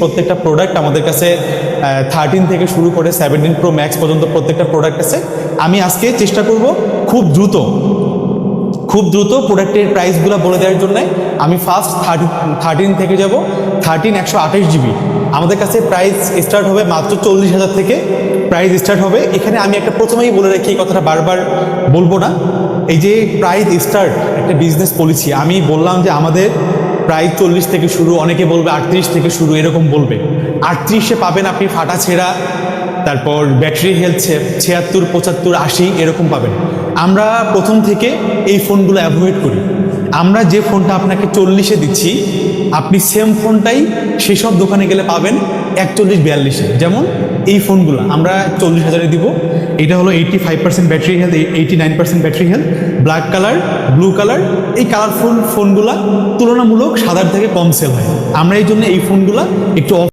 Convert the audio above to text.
প্রত্যেকটা প্রোডাক্ট আমাদের কাছে 13 থেকে শুরু করে 17 Pro Max পর্যন্ত প্রত্যেকটা প্রোডাক্ট আছে। আমি আজকে চেষ্টা করব খুব দ্রুত প্রোডাক্টের প্রাইসগুলো বলে দেওয়ার জন্য। আমি ফার্স্ট 13 থেকে যাব 13 128GB। আমাদের কাছে প্রাইস স্টার্ট হবে মাত্র 40,000 থেকে প্রাইস স্টার্ট হবে। এখানে আমি একটা প্রথমেই বলে রাখি, এই কথাটা বারবার বলবো না। এই যে প্রাইস স্টার্ট একটা বিজনেস পলিসি, আমি বললাম যে আমাদের প্রাইস 40 থেকে শুরু, অনেকে বলবে 38 থেকে শুরু, এরকম বলবে। 38-এ পাবেন আপনি ফাটা ছেঁড়া, তারপর ব্যাটারি হেলথ 76, 75, 80 এরকম পাবেন। আমরা প্রথম থেকে এই ফোনগুলো অ্যাভয়েড করি। আমরা যে ফোনটা আপনাকে 40-এ দিচ্ছি, আপনি সেম ফোনটাই সেসব দোকানে গেলে পাবেন 41-42-এ। যেমন এই ফোনগুলো আমরা 40,000-এ দিব। এটা হলো 85% battery health, 89% battery health, black colour, blue colour. এই কালারফুল ফোনগুলা তুলনামূলক সাদার থেকে কম সেল হয়। আমরা এই জন্য এই ফোনগুলা একটু